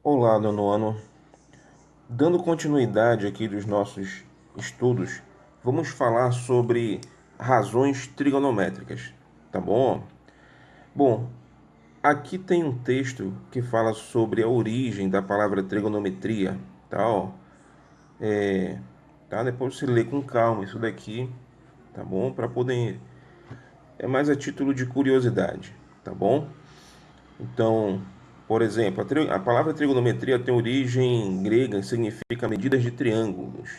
Olá, nono ano. Dando continuidade aqui dos nossos estudos, vamos falar sobre razões trigonométricas, tá bom? Bom, aqui tem um texto que fala sobre a origem da palavra trigonometria, tá? Tá? Depois você lê com calma isso daqui, tá bom? Para poder... É mais a título de curiosidade, tá bom? Então, por exemplo, a palavra trigonometria tem origem grega e significa medidas de triângulos.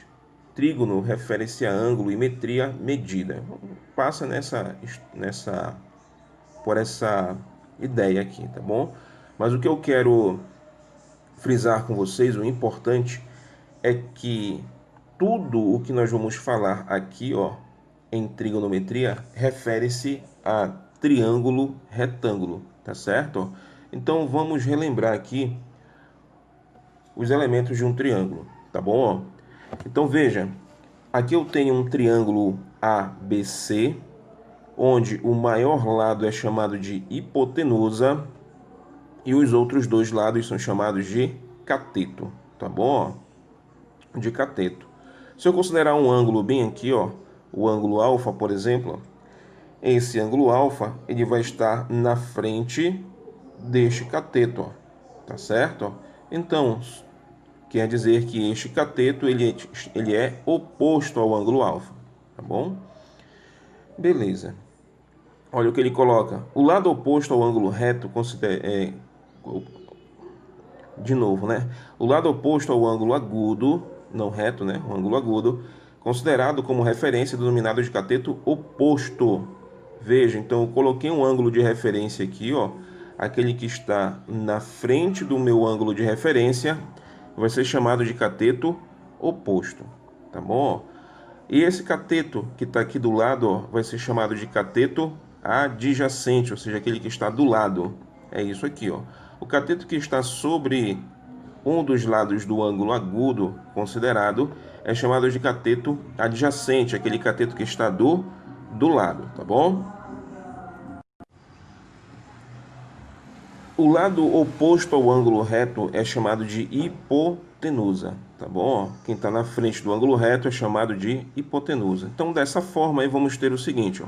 Trígono refere-se a ângulo e metria, medida. Passa por essa ideia aqui, tá bom? Mas o que eu quero frisar com vocês, o importante é que tudo o que nós vamos falar aqui, ó, em trigonometria, refere-se a triângulo retângulo, tá certo? Então vamos relembrar aqui os elementos de um triângulo, tá bom? Então veja, aqui eu tenho um triângulo ABC, onde o maior lado é chamado de hipotenusa e os outros dois lados são chamados de cateto, tá bom? De cateto. Se eu considerar um ângulo bem aqui, ó, o ângulo alfa, por exemplo, esse ângulo alfa ele vai estar na frente deste cateto, ó, tá certo? Então, quer dizer que este cateto ele é oposto ao ângulo alfa, tá bom? Beleza. Olha o que ele coloca. O lado oposto ao ângulo reto de novo, né? O lado oposto ao ângulo agudo, não reto, né? O ângulo agudo, considerado como referência denominado de cateto oposto. Veja, então eu coloquei um ângulo de referência aqui, ó. Aquele que está na frente do meu ângulo de referência vai ser chamado de cateto oposto, tá bom? E esse cateto que está aqui do lado, ó, vai ser chamado de cateto adjacente, ou seja, aquele que está do lado. É isso aqui, ó. O cateto que está sobre um dos lados do ângulo agudo considerado é chamado de cateto adjacente, aquele cateto que está do lado, tá bom? O lado oposto ao ângulo reto é chamado de hipotenusa, tá bom? Quem está na frente do ângulo reto é chamado de hipotenusa. Então, dessa forma, aí vamos ter o seguinte, ó.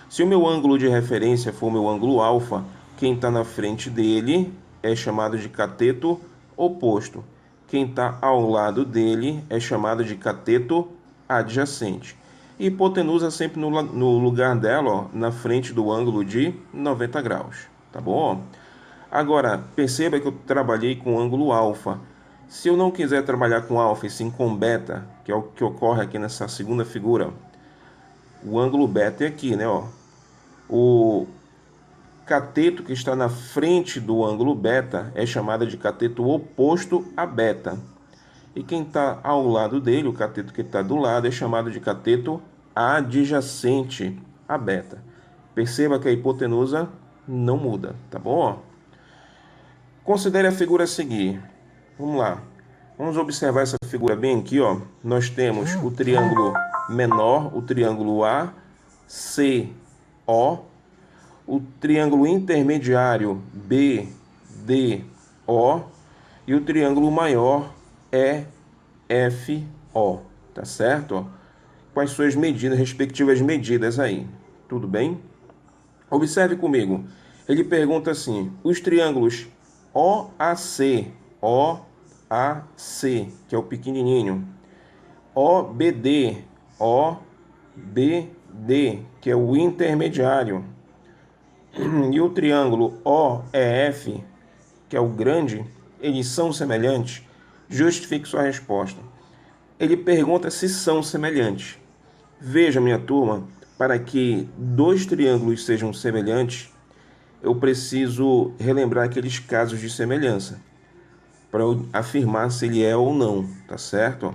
Se o meu ângulo de referência for o meu ângulo alfa, quem está na frente dele é chamado de cateto oposto. Quem está ao lado dele é chamado de cateto adjacente. E hipotenusa sempre no lugar dela, ó, na frente do ângulo de 90 graus, tá bom? Agora, perceba que eu trabalhei com ângulo alfa. Se eu não quiser trabalhar com alfa e sim com beta, que é o que ocorre aqui nessa segunda figura, o ângulo beta é aqui, né? Ó. O cateto que está na frente do ângulo beta é chamado de cateto oposto a beta. E quem está ao lado dele, o cateto que está do lado, é chamado de cateto adjacente a beta. Perceba que a hipotenusa não muda, tá bom? Considere a figura a seguir. Vamos lá. Vamos observar essa figura bem aqui, ó. Nós temos o triângulo menor, o triângulo ACO, o triângulo intermediário BDO e o triângulo maior EFO, tá certo? Com as suas medidas, respectivas medidas aí. Tudo bem? Observe comigo. Ele pergunta assim: os triângulos OAC, OAC, que é o pequenininho, OBD, OBD, que é o intermediário, e o triângulo OEF, que é o grande, eles são semelhantes? Justifique sua resposta. Ele pergunta se são semelhantes. Veja, minha turma, para que dois triângulos sejam semelhantes, eu preciso relembrar aqueles casos de semelhança para eu afirmar se ele é ou não, tá certo?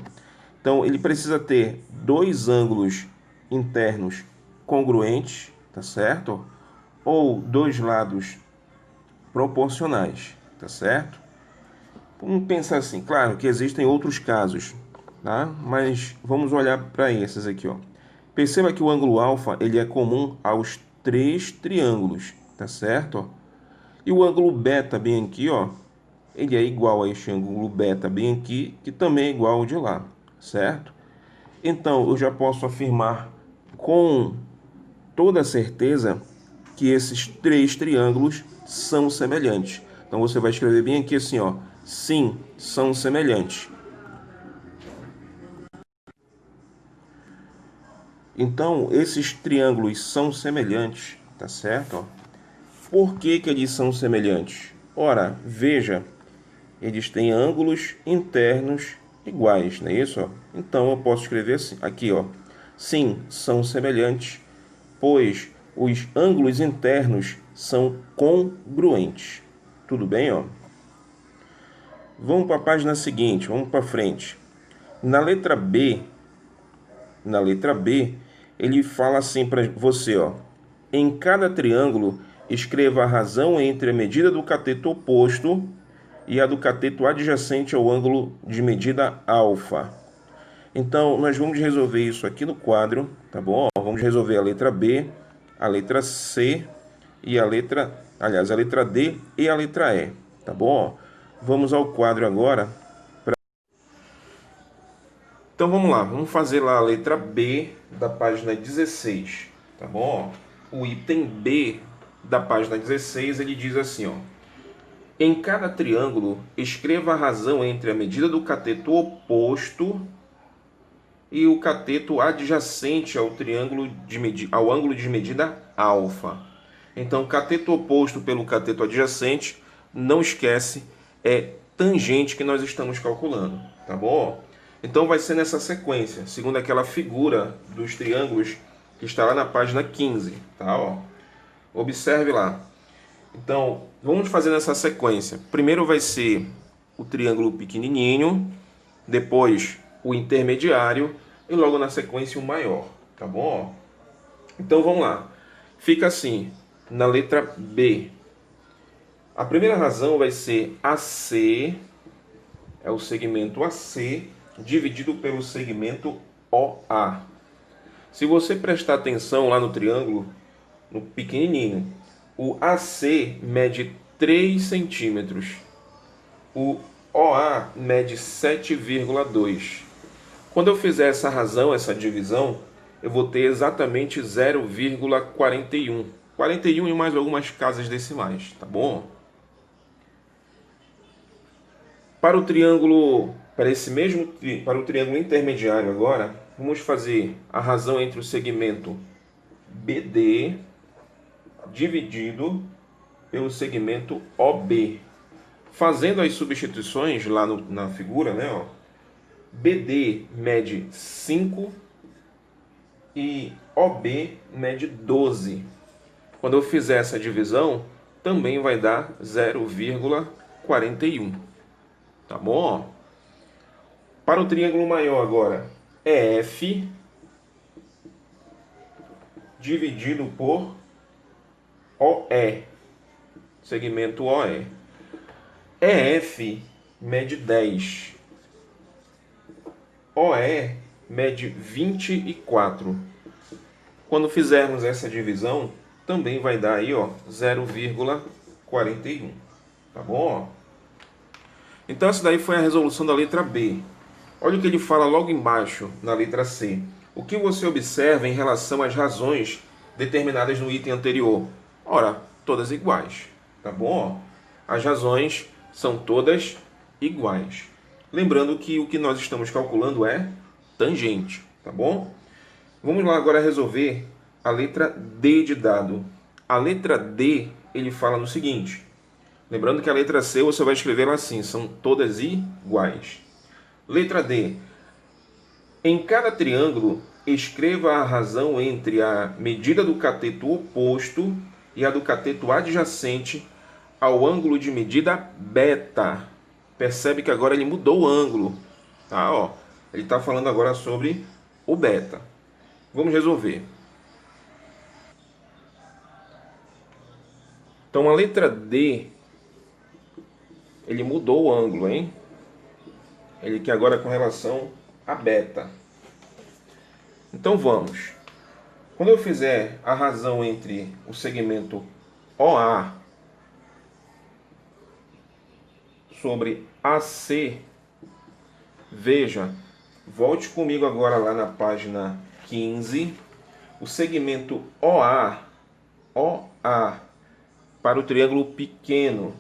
Então, ele precisa ter dois ângulos internos congruentes, tá certo? Ou dois lados proporcionais, tá certo? Vamos pensar assim, claro que existem outros casos, tá? Mas vamos olhar para esses aqui, ó. Perceba que o ângulo alfa ele é comum aos três triângulos, tá certo? E o ângulo beta bem aqui, ó, ele é igual a este ângulo beta bem aqui, que também é igual ao de lá, certo? Então, eu já posso afirmar com toda certeza que esses três triângulos são semelhantes. Então, você vai escrever bem aqui assim, ó. Sim, são semelhantes. Então, esses triângulos são semelhantes, tá certo? Ó. Por que que eles são semelhantes? Ora, veja, eles têm ângulos internos iguais, não é isso? Ó? Então, eu posso escrever assim, aqui, ó. Sim, são semelhantes, pois os ângulos internos são congruentes. Tudo bem, ó? Vamos para a página seguinte, vamos para frente. Na letra B, ele fala assim para você, ó. Em cada triângulo, escreva a razão entre a medida do cateto oposto e a do cateto adjacente ao ângulo de medida alfa. Então, nós vamos resolver isso aqui no quadro, tá bom? Vamos resolver a letra B, a letra C e a letra D e a letra E, tá bom? Vamos ao quadro agora. Então vamos lá, vamos fazer lá a letra B da página 16, tá bom? O item B da página 16, ele diz assim, ó. Em cada triângulo, escreva a razão entre a medida do cateto oposto e o cateto adjacente ao ao ângulo de medida alfa. Então, cateto oposto pelo cateto adjacente, não esquece, é tangente que nós estamos calculando, tá bom? Então vai ser nessa sequência, segundo aquela figura dos triângulos que está lá na página 15, tá? Ó. Observe lá. Então, vamos fazer nessa sequência. Primeiro vai ser o triângulo pequenininho, depois o intermediário e logo na sequência o maior, tá bom? Então vamos lá. Fica assim, na letra B. A primeira razão vai ser AC, é o segmento AC, dividido pelo segmento OA. Se você prestar atenção lá no triângulo, no pequenininho, o AC mede 3 centímetros, o OA mede 7,2. Quando eu fizer essa razão, essa divisão, eu vou ter exatamente 0,41. 41 e mais algumas casas decimais, tá bom? Para o triângulo, para o triângulo intermediário agora, vamos fazer a razão entre o segmento BD dividido pelo segmento OB. Fazendo as substituições lá na figura, né, ó, BD mede 5 e OB mede 12. Quando eu fizer essa divisão, também vai dar 0,41. Tá bom? Para o triângulo maior agora, EF dividido por OE, segmento OE. EF mede 10. OE mede 24. Quando fizermos essa divisão, também vai dar aí, ó, 0,41. Tá bom? Então essa daí foi a resolução da letra B. Olha o que ele fala logo embaixo, na letra C. O que você observa em relação às razões determinadas no item anterior? Ora, todas iguais, tá bom? As razões são todas iguais. Lembrando que o que nós estamos calculando é tangente, tá bom? Vamos lá agora resolver a letra D de dado. A letra D, ele fala no seguinte. Lembrando que a letra C você vai escrever ela assim, são todas iguais. Letra D. Em cada triângulo, escreva a razão entre a medida do cateto oposto e a do cateto adjacente ao ângulo de medida beta. Percebe que agora ele mudou o ângulo. Tá, ó. Ele está falando agora sobre o beta. Vamos resolver. Então a letra D, ele mudou o ângulo, hein? Ele que agora é com relação a beta. Então vamos. Quando eu fizer a razão entre o segmento OA sobre AC, veja, volte comigo agora lá na página 15, o segmento OA para o triângulo pequeno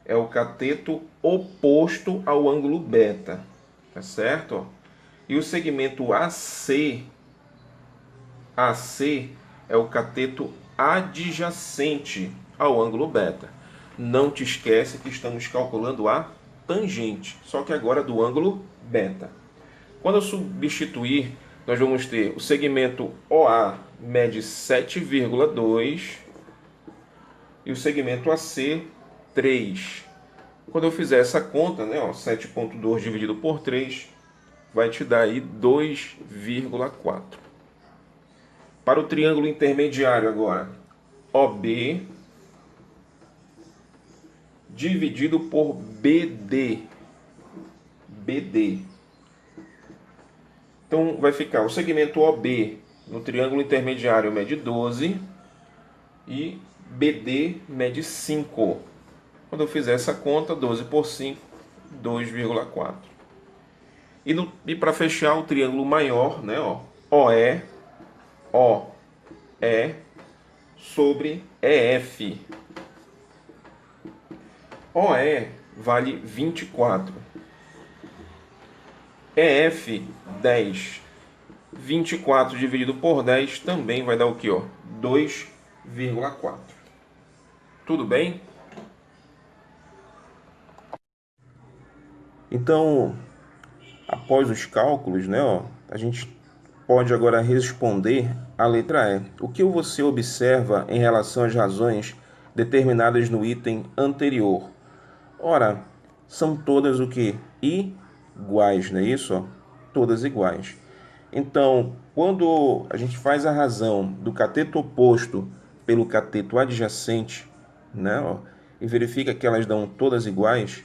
é o cateto oposto ao ângulo beta, tá certo? E o segmento AC é o cateto adjacente ao ângulo beta. Não te esquece que estamos calculando a tangente, só que agora do ângulo beta. Quando eu substituir, nós vamos ter o segmento OA mede 7,2 e o segmento AC 3. Quando eu fizer essa conta, né, 7,2 dividido por 3, vai te dar aí 2,4. Para o triângulo intermediário agora, OB dividido por BD. Então vai ficar o segmento OB no triângulo intermediário mede 12 e BD mede 5. Quando eu fizer essa conta, 12 por 5, 2,4. E para fechar o triângulo maior, né, OE sobre EF. OE vale 24. EF, 10. 24 dividido por 10 também vai dar o quê? 2,4. Tudo bem? Então, após os cálculos, né, a gente pode agora responder a letra E. O que você observa em relação às razões determinadas no item anterior? Ora, são todas o que? Iguais, não é isso? Todas iguais. Então, quando a gente faz a razão do cateto oposto pelo cateto adjacente, né, e verifica que elas dão todas iguais,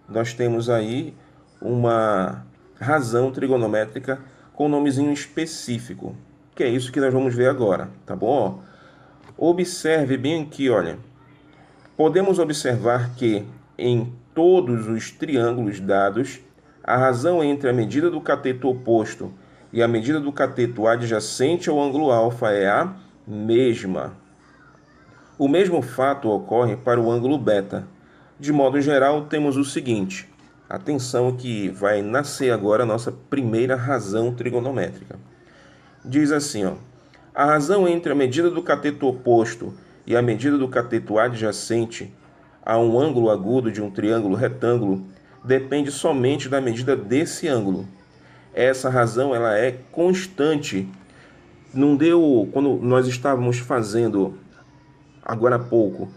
nós temos aí uma razão trigonométrica com um nomezinho específico, que é isso que nós vamos ver agora, tá bom? Observe bem aqui, olha. Podemos observar que em todos os triângulos dados, a razão entre a medida do cateto oposto e a medida do cateto adjacente ao ângulo alfa é a mesma. O mesmo fato ocorre para o ângulo beta. De modo geral, temos o seguinte. Atenção que vai nascer agora a nossa primeira razão trigonométrica. Diz assim, a razão entre a medida do cateto oposto e a medida do cateto adjacente a um ângulo agudo de um triângulo retângulo depende somente da medida desse ângulo. Essa razão ela é constante. Não deu, quando nós estávamos fazendo agora há pouco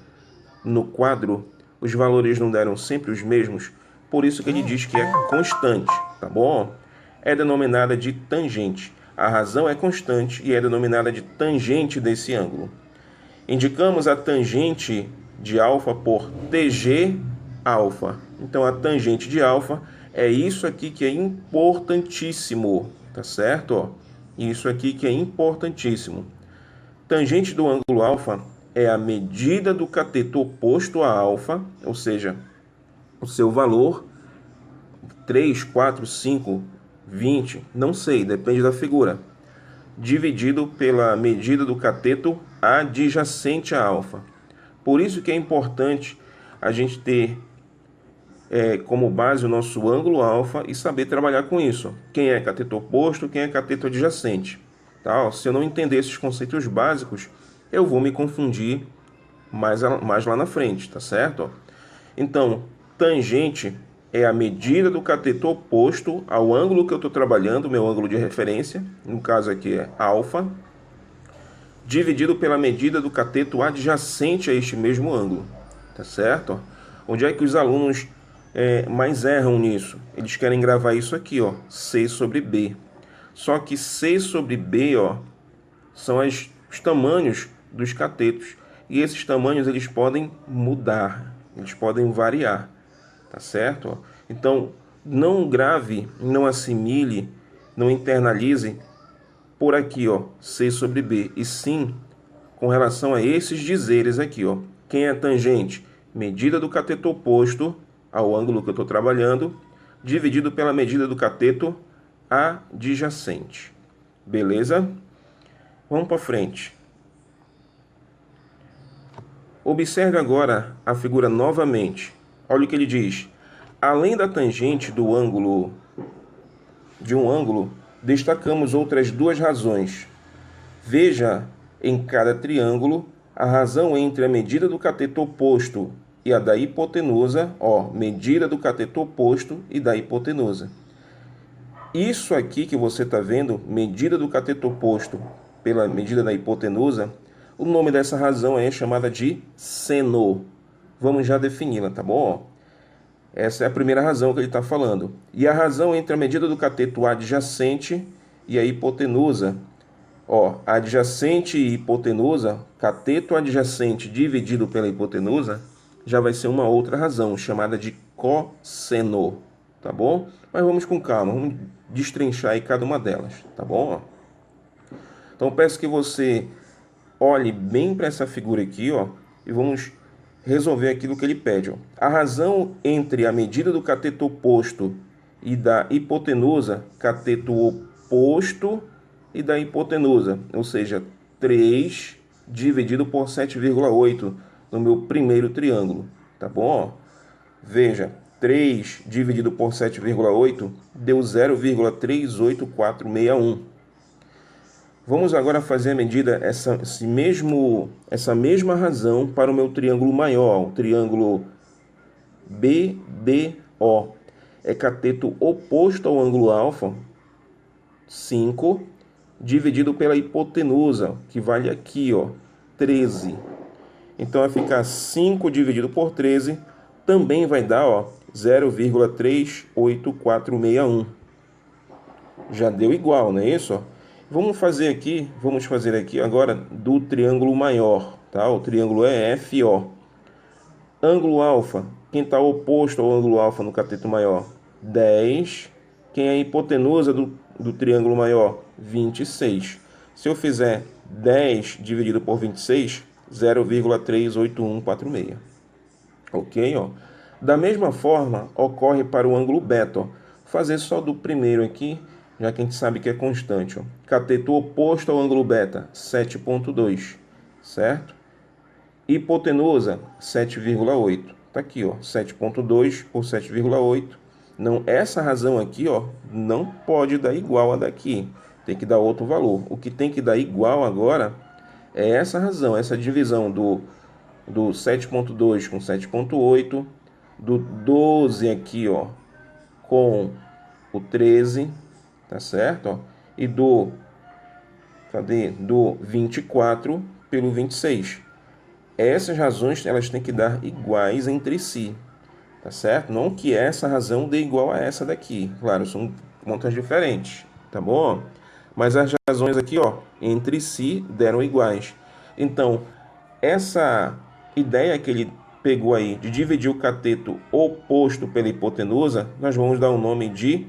no quadro, os valores não deram sempre os mesmos, por isso que ele diz que é constante, tá bom? É denominada de tangente. A razão é constante e é denominada de tangente desse ângulo. Indicamos a tangente de alfa por TG alfa. Então a tangente de alfa é isso aqui que é importantíssimo, tá certo? Isso aqui que é importantíssimo. Tangente do ângulo alfa é a medida do cateto oposto a alfa, ou seja, o seu valor 3, 4, 5, 20, não sei, depende da figura, dividido pela medida do cateto adjacente a alfa. Por isso que é importante a gente ter como base o nosso ângulo alfa e saber trabalhar com isso. Quem é cateto oposto, quem é cateto adjacente. Tá? Se eu não entender esses conceitos básicos, eu vou me confundir mais lá na frente, tá certo? Então, tangente é a medida do cateto oposto ao ângulo que eu estou trabalhando, meu ângulo de referência, no caso aqui é alfa, dividido pela medida do cateto adjacente a este mesmo ângulo, tá certo? Onde é que os alunos mais erram nisso? Eles querem gravar isso aqui, C sobre B. Só que C sobre B, são os tamanhos dos catetos. E esses tamanhos eles podem mudar, eles podem variar, tá certo? Então, não grave, não assimile, não internalize por aqui, C sobre B, e sim com relação a esses dizeres aqui, Quem é tangente? Medida do cateto oposto ao ângulo que eu estou trabalhando, dividido pela medida do cateto adjacente. Beleza? Vamos para frente. Observe agora a figura novamente. Olha o que ele diz. Além da tangente de um ângulo, destacamos outras duas razões. Veja em cada triângulo a razão entre a medida do cateto oposto e a da hipotenusa, medida do cateto oposto e da hipotenusa. Isso aqui que você está vendo, medida do cateto oposto pela medida da hipotenusa, o nome dessa razão é chamada de seno. Vamos já defini-la, tá bom? Essa é a primeira razão que ele está falando. E a razão entre a medida do cateto adjacente e a hipotenusa. Adjacente e hipotenusa, cateto adjacente dividido pela hipotenusa, já vai ser uma outra razão, chamada de cosseno, tá bom? Mas vamos com calma, vamos destrinchar aí cada uma delas, tá bom? Então peço que você olhe bem para essa figura aqui, e vamos resolver aquilo que ele pede. A razão entre a medida do cateto oposto e da hipotenusa, cateto oposto e da hipotenusa, ou seja, 3 dividido por 7,8 no meu primeiro triângulo, tá bom? Veja, 3 dividido por 7,8 deu 0,38461. Vamos agora fazer a medida, essa mesma razão para o meu triângulo maior, o triângulo BDO. É cateto oposto ao ângulo alfa, 5, dividido pela hipotenusa, que vale aqui, 13. Então vai ficar 5 dividido por 13, também vai dar 0,38461. Já deu igual, não é isso? Vamos fazer aqui agora do triângulo maior, tá? O triângulo é FO. Ângulo alfa, quem está oposto ao ângulo alfa no cateto maior? 10. Quem é a hipotenusa do triângulo maior? 26. Se eu fizer 10 dividido por 26, 0,38146. Ok? Da mesma forma, ocorre para o ângulo beta. Fazer só do primeiro aqui, já que a gente sabe que é constante. Cateto oposto ao ângulo beta, 7,2, certo? Hipotenusa, 7,8. Tá aqui, 7,2 por 7,8. Não, essa razão aqui, não pode dar igual a daqui. Tem que dar outro valor. O que tem que dar igual agora é essa razão, essa divisão do 7,2 com 7,8, do 12 aqui, com o 13, tá certo? E do 24 pelo 26. Essas razões, elas têm que dar iguais entre si, tá certo? Não que essa razão dê igual a essa daqui. Claro, são contas diferentes, tá bom? Mas as razões aqui, entre si deram iguais. Então, essa ideia que ele pegou aí de dividir o cateto oposto pela hipotenusa, nós vamos dar o nome de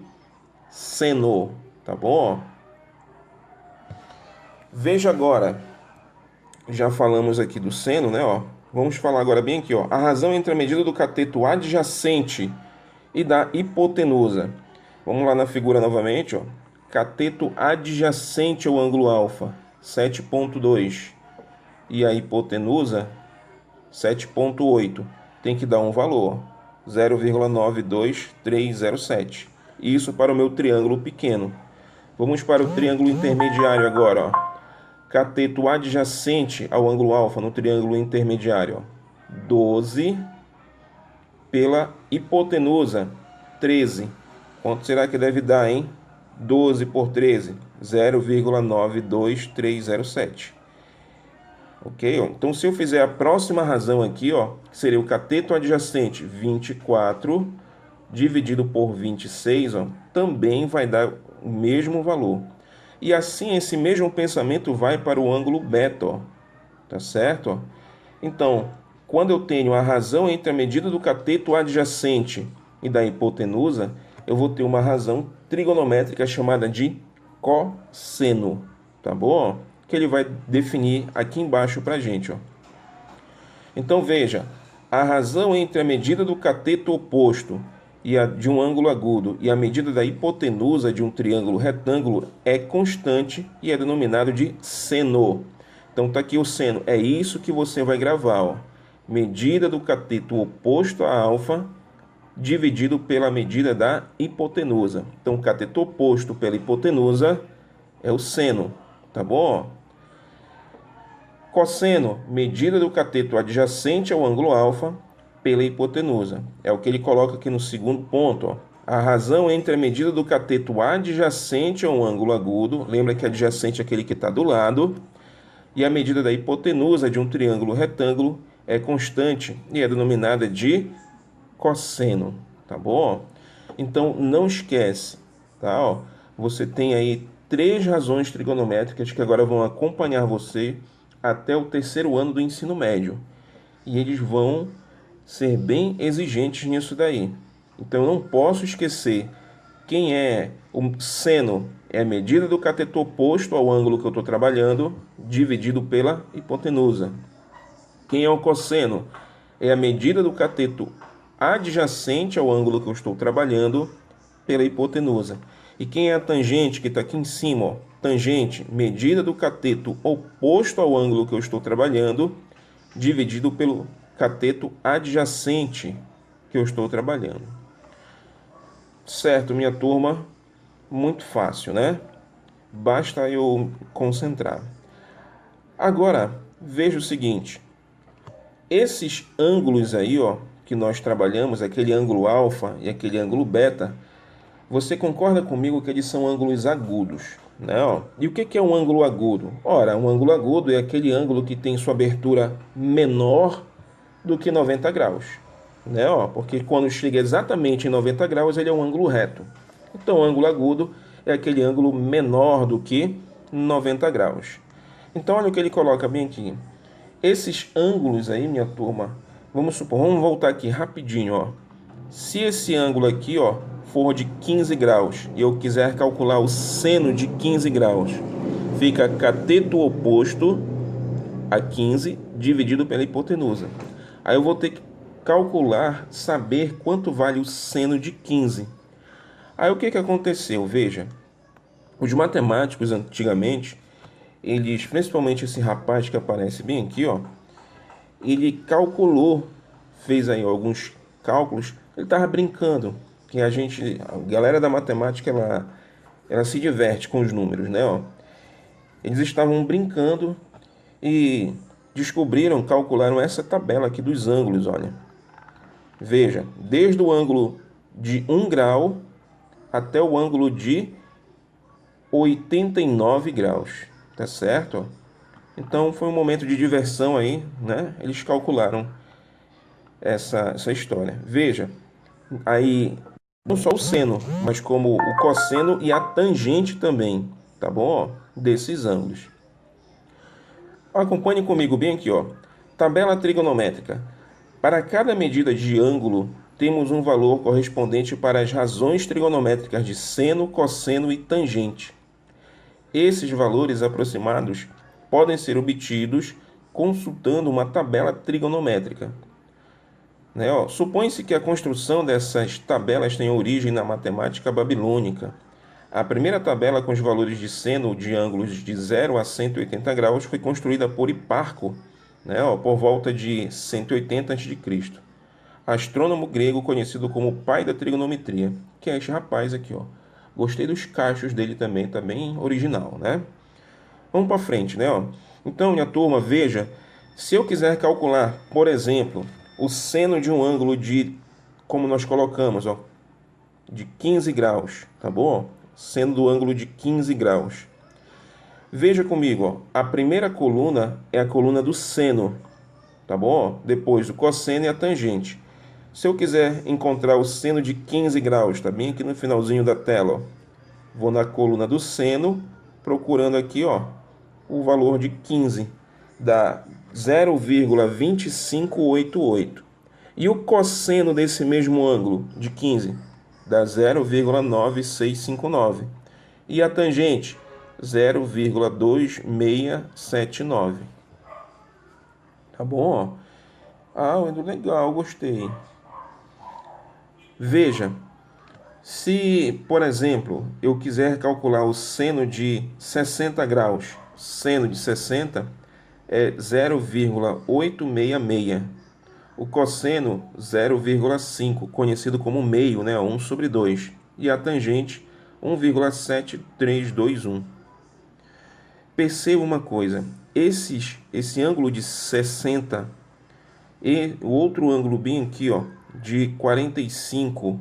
seno, tá bom? Veja agora, já falamos aqui do seno, né? Vamos falar agora bem aqui, a razão entre a medida do cateto adjacente e da hipotenusa. Vamos lá na figura novamente, cateto adjacente ao ângulo alfa, 7,2, e a hipotenusa, 7,8. Tem que dar um valor, 0,92307. Isso para o meu triângulo pequeno. Vamos para o triângulo intermediário agora, Cateto adjacente ao ângulo alfa no triângulo intermediário, 12 pela hipotenusa, 13. Quanto será que deve dar, hein? 12 por 13, 0,92307. Ok? Então, se eu fizer a próxima razão aqui, seria o cateto adjacente, 24, dividido por 26, também vai dar o mesmo valor. E assim, esse mesmo pensamento vai para o ângulo beta, tá certo? Então, quando eu tenho a razão entre a medida do cateto adjacente e da hipotenusa, eu vou ter uma razão trigonométrica chamada de cosseno, tá bom? Que ele vai definir aqui embaixo para a gente, Então, veja, A razão entre a medida do cateto oposto e a de um ângulo agudo e a medida da hipotenusa de um triângulo retângulo é constante e é denominado de seno. Então está aqui o seno. É isso que você vai gravar, ó. Medida do cateto oposto a alfa dividido pela medida da hipotenusa. Então, o cateto oposto pela hipotenusa é o seno, tá bom? Cosseno, medida do cateto adjacente ao ângulo alfa pela hipotenusa. É o que ele coloca aqui no segundo ponto, ó. A razão entre a medida do cateto adjacente a um ângulo agudo, lembra que adjacente é aquele que está do lado, e a medida da hipotenusa de um triângulo retângulo é constante e é denominada de cosseno, tá bom? Então não esquece, tá? Ó, você tem aí três razões trigonométricas que agora vão acompanhar você até o terceiro ano do ensino médio. E eles vão ser bem exigentes nisso daí. Então eu não posso esquecer quem é o seno, é a medida do cateto oposto ao ângulo que eu estou trabalhando, dividido pela hipotenusa. Quem é o cosseno? É a medida do cateto adjacente ao ângulo que eu estou trabalhando pela hipotenusa. E quem é a tangente, que está aqui em cima? Ó, tangente, medida do cateto oposto ao ângulo que eu estou trabalhando, dividido pelo cateto adjacente que eu estou trabalhando. Certo, minha turma? Muito fácil, né? Basta eu concentrar. Agora, veja o seguinte. Esses ângulos aí, ó, que nós trabalhamos, aquele ângulo alfa e aquele ângulo beta, você concorda comigo que eles são ângulos agudos, né? Ó? E o que é um ângulo agudo? Ora, um ângulo agudo é aquele ângulo que tem sua abertura menor do que 90 graus, né? Ó? Porque quando chega exatamente em 90 graus, ele é um ângulo reto. Então, o ângulo agudo é aquele ângulo menor do que 90 graus. Então, olha o que ele coloca bem aqui. Esses ângulos aí, minha turma, vamos supor, vamos voltar aqui rapidinho, ó. Se esse ângulo aqui, ó, for de 15 graus e eu quiser calcular o seno de 15 graus, fica cateto oposto a 15 dividido pela hipotenusa. Aí eu vou ter que calcular, saber quanto vale o seno de 15. Aí o que aconteceu? Veja, os matemáticos antigamente, eles, principalmente esse rapaz que aparece bem aqui, ó, ele calculou, fez aí alguns cálculos, ele estava brincando, que a galera da matemática, ela se diverte com os números, né, ó. Eles estavam brincando e descobriram, calcularam essa tabela aqui dos ângulos, olha. Veja, desde o ângulo de 1 grau até o ângulo de 89 graus, tá certo? Então foi um momento de diversão aí, né? Eles calcularam essa história. Veja, aí não só o seno, mas como o cosseno e a tangente também, tá bom? Desses ângulos. Acompanhe comigo bem aqui, ó. Tabela trigonométrica. Para cada medida de ângulo, temos um valor correspondente para as razões trigonométricas de seno, cosseno e tangente. Esses valores aproximados podem ser obtidos consultando uma tabela trigonométrica. Né? Supõe-se que a construção dessas tabelas tenha origem na matemática babilônica. A primeira tabela com os valores de seno de ângulos de 0 a 180 graus foi construída por Hiparco, né? Por volta de 180 a.C. Astrônomo grego conhecido como pai da trigonometria, que é esse rapaz aqui, ó. Gostei dos cachos dele também, tá bem original, né? Vamos para frente, né? Ó. Então, minha turma, veja, se eu quiser calcular, por exemplo, o seno de um ângulo de, como nós colocamos, ó, de 15 graus, tá bom? Seno do ângulo de 15 graus. Veja comigo, ó, a primeira coluna é a coluna do seno, tá bom? Depois o cosseno e a tangente. Se eu quiser encontrar o seno de 15 graus, tá bem aqui no finalzinho da tela, ó. Vou na coluna do seno, procurando aqui, ó, o valor de 15, dá 0,2588. E o cosseno desse mesmo ângulo de 15 dá 0,9659. E a tangente, 0,2679. Tá bom? Ó. Ah, Wendel, legal, gostei. Veja, se, por exemplo, eu quiser calcular o seno de 60 graus, seno de 60 é 0,866. O cosseno 0,5, conhecido como meio, né, 1/2. E a tangente 1,7321. Perceba uma coisa, esse ângulo de 60 e o outro ângulo bem aqui, ó, de 45,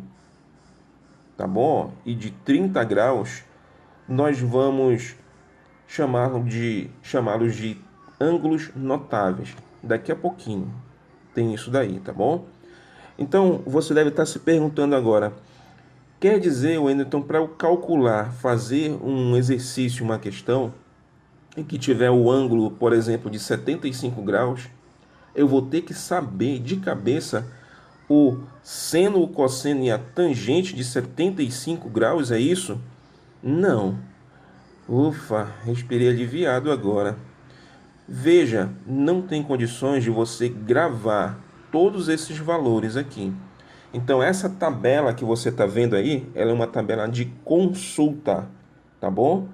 tá bom? E de 30 graus, nós vamos chamá-los de ângulos notáveis. Daqui a pouquinho tem isso daí, tá bom? Então, você deve estar se perguntando agora, quer dizer, Wellington, para eu calcular, fazer um exercício, uma questão, em que tiver o ângulo, por exemplo, de 75 graus, eu vou ter que saber de cabeça o seno, o cosseno e a tangente de 75 graus, é isso? Não. Ufa, respirei aliviado agora. Veja, não tem condições de você gravar todos esses valores aqui. Então, essa tabela que você está vendo aí, ela é uma tabela de consulta, tá bom?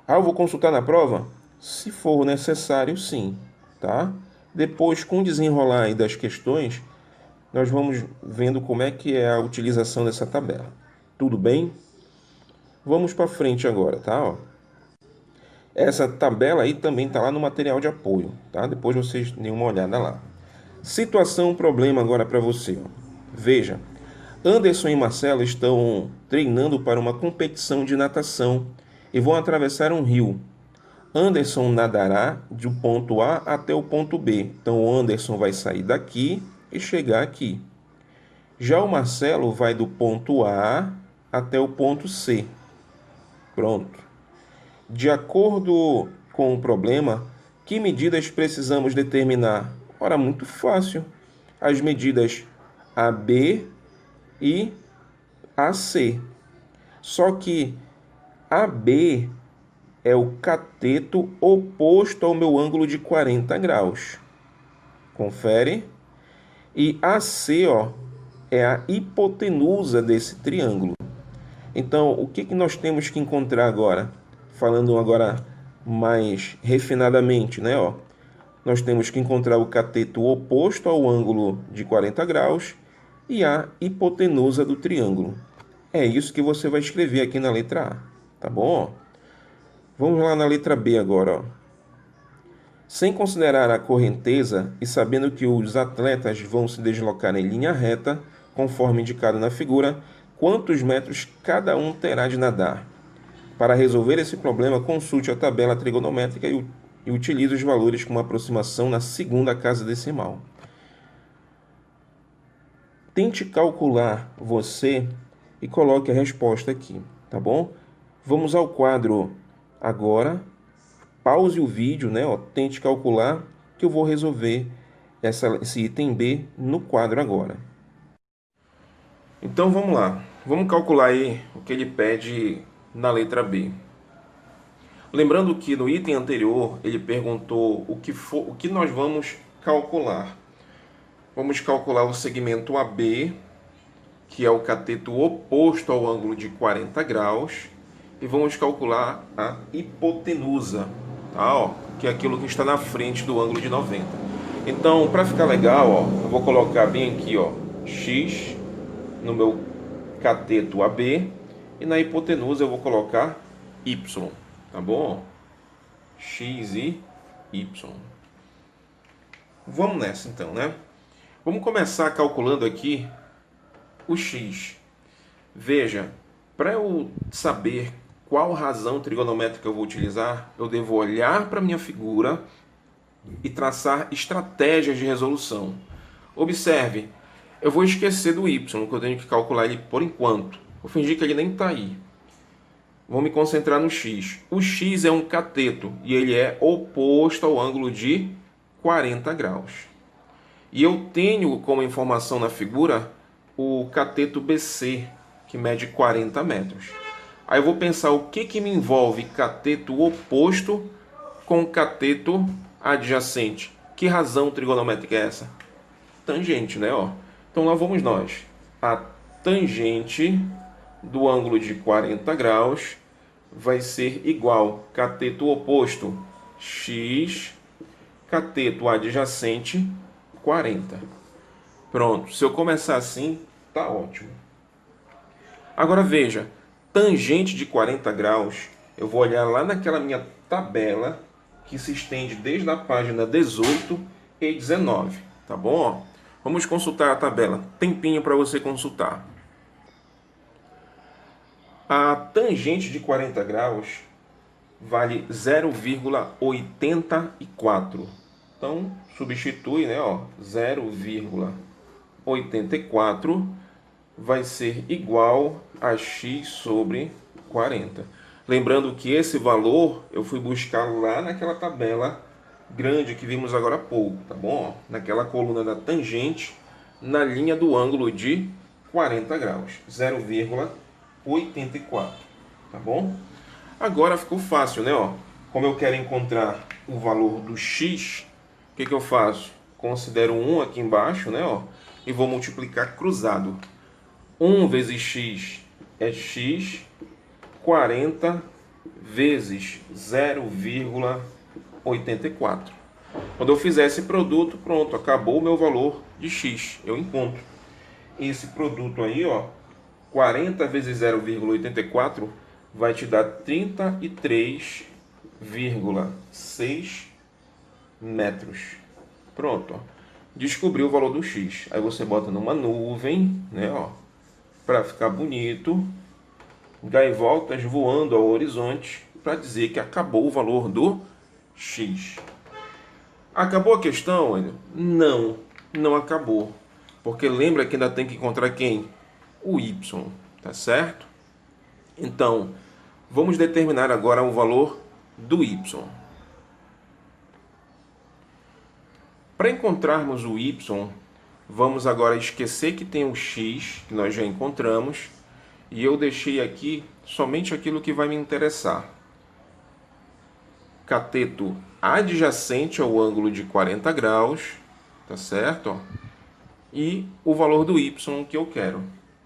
Ah, eu vou consultar na prova? Se for necessário, sim, tá? Depois, com o desenrolar aí das questões, nós vamos vendo como é que é a utilização dessa tabela. Tudo bem? Vamos para frente agora, tá? Ó. Essa tabela aí também está lá no material de apoio, tá? Depois vocês dêem uma olhada lá. Situação, problema agora para você. Ó. Veja, Anderson e Marcelo estão treinando para uma competição de natação e vão atravessar um rio. Anderson nadará do ponto A até o ponto B. Então, o Anderson vai sair daqui e chegar aqui. Já o Marcelo vai do ponto A até o ponto C. Pronto. De acordo com o problema, que medidas precisamos determinar? Ora, muito fácil. As medidas AB e AC. Só que AB é o cateto oposto ao meu ângulo de 40 graus. Confere? E AC, ó, é a hipotenusa desse triângulo. Então, o que nós temos que encontrar agora? Falando agora mais refinadamente, né? Ó, nós temos que encontrar o cateto oposto ao ângulo de 40 graus e a hipotenusa do triângulo. É isso que você vai escrever aqui na letra A, tá bom? Vamos lá na letra B agora, ó. Sem considerar a correnteza e sabendo que os atletas vão se deslocar em linha reta, conforme indicado na figura, quantos metros cada um terá de nadar? Para resolver esse problema, consulte a tabela trigonométrica e utilize os valores com uma aproximação na segunda casa decimal. Tente calcular você e coloque a resposta aqui, tá bom? Vamos ao quadro agora. Pause o vídeo, né? Ó, tente calcular que eu vou resolver esse item B no quadro agora. Então vamos lá. Vamos calcular aí o que ele pede na letra B. Lembrando que no item anterior ele perguntou o que nós vamos calcular. Vamos calcular o segmento AB, que é o cateto oposto ao ângulo de 40 graus, e vamos calcular a hipotenusa, tá? Ó, que é aquilo que está na frente do ângulo de 90. Então, para ficar legal, ó, eu vou colocar bem aqui, ó, x no meu cateto AB, e na hipotenusa eu vou colocar y, tá bom? X e y. Vamos nessa então, né? Vamos começar calculando aqui o x. Veja, para eu saber qual razão trigonométrica eu vou utilizar, eu devo olhar para a minha figura e traçar estratégias de resolução. Observe, eu vou esquecer do y, que eu tenho que calcular ele por enquanto. Vou fingir que ele nem está aí. Vou me concentrar no x. O x é um cateto e ele é oposto ao ângulo de 40 graus. E eu tenho como informação na figura o cateto BC, que mede 40 metros. Aí eu vou pensar o que me envolve cateto oposto com cateto adjacente. Que razão trigonométrica é essa? tangente, né? Ó. Então lá vamos nós. A tangente do ângulo de 40 graus vai ser igual cateto oposto x, cateto adjacente 40. Pronto, se eu começar assim, tá ótimo. Agora veja, tangente de 40 graus, eu vou olhar lá naquela minha tabela que se estende desde a página 18 e 19, tá bom? Vamos consultar a tabela, tempinho para você consultar. A tangente de 40 graus vale 0,84. Então, substitui, né, ó, 0,84 vai ser igual a x sobre 40. Lembrando que esse valor eu fui buscar lá naquela tabela grande que vimos agora há pouco, tá bom? Naquela coluna da tangente, na linha do ângulo de 40 graus, 0,84, tá bom? Agora ficou fácil, né? Ó, como eu quero encontrar o valor do x, o que eu faço? Considero 1 aqui embaixo, né? Ó, e vou multiplicar cruzado. 1 vezes x é x, 40 vezes 0,84. Quando eu fizer esse produto, pronto, acabou o meu valor de x. Eu encontro esse produto aí, ó, 40 vezes 0,84 vai te dar 33,6 metros. Pronto, ó. Descobriu o valor do x. Aí você bota numa nuvem, né, ó, para ficar bonito, gaivotas voando ao horizonte, para dizer que acabou o valor do x. Acabou a questão, Enio? Não, não acabou. Porque lembra que ainda tem que encontrar quem? O y, tá certo? Então, vamos determinar agora o valor do y. Para encontrarmos o y, vamos agora esquecer que tem o x, que nós já encontramos, e eu deixei aqui somente aquilo que vai me interessar. Cateto adjacente ao ângulo de 40 graus, tá certo? E o valor do y que eu quero,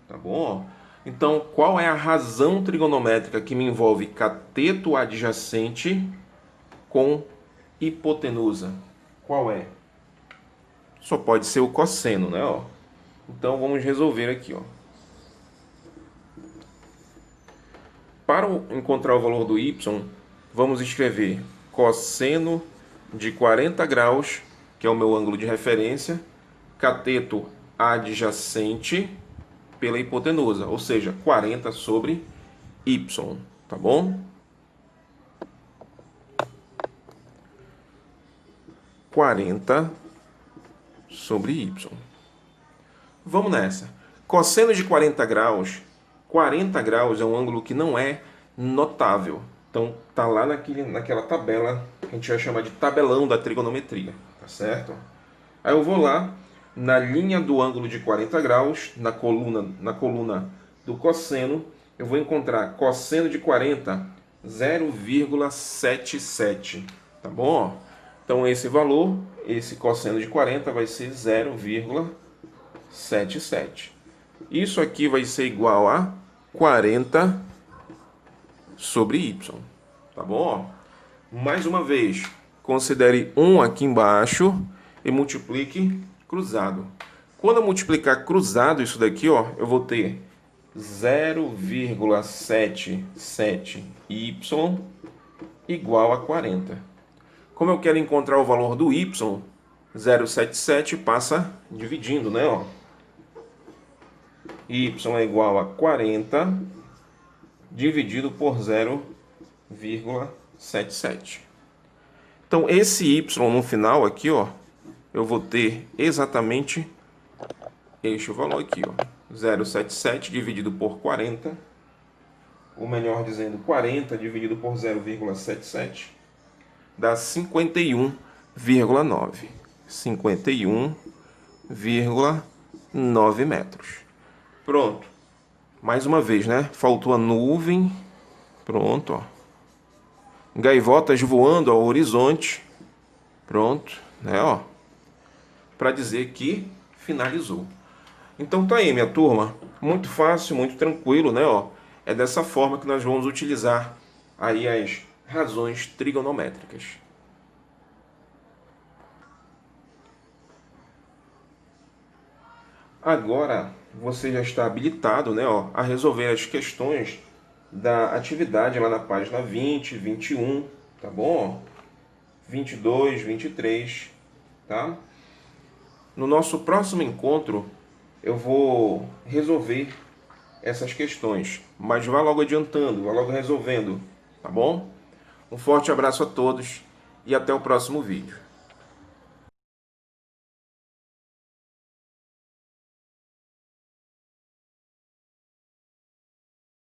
tá bom? Então, qual é a razão trigonométrica que me envolve cateto adjacente com hipotenusa? Qual é? Só pode ser o cosseno, né? Ó. Então, vamos resolver aqui, ó. Para encontrar o valor do y, vamos escrever cosseno de 40 graus, que é o meu ângulo de referência, cateto adjacente pela hipotenusa, ou seja, 40 sobre y, tá bom? 40 sobre y. Vamos nessa. Cosseno de 40 graus. 40 graus é um ângulo que não é notável. Então, tá lá naquela tabela que a gente vai chamar de tabelão da trigonometria, tá certo? Aí eu vou lá, na linha do ângulo de 40 graus, na coluna do cosseno, eu vou encontrar cosseno de 40, 0,77, tá bom? Então, esse valor, esse cosseno de 40 vai ser 0,77. Isso aqui vai ser igual a 40 sobre y, tá bom? Mais uma vez, considere 1 aqui embaixo e multiplique cruzado. Quando eu multiplicar cruzado isso daqui, ó, eu vou ter 0,77y igual a 40. Como eu quero encontrar o valor do y, 0,77 passa dividindo, né? Ó. Y é igual a 40 dividido por 0,77. Então, esse y no final aqui, ó, eu vou ter exatamente este valor aqui, ó, 0,77 dividido por 40, ou melhor dizendo, 40 dividido por 0,77, dá 51,9. 51,9 metros. Pronto. Mais uma vez, né? Faltou a nuvem. Pronto, ó. Gaivotas voando ao horizonte. Pronto, né, ó. Para dizer que finalizou. Então tá aí, minha turma. Muito fácil, muito tranquilo, né? Ó, é dessa forma que nós vamos utilizar aí as razões trigonométricas. Agora você já está habilitado, né, ó, a resolver as questões da atividade lá na página 20, 21, tá bom? 22, 23, tá? No nosso próximo encontro, eu vou resolver essas questões, mas vá logo adiantando, vá logo resolvendo, tá bom? Um forte abraço a todos e até o próximo vídeo.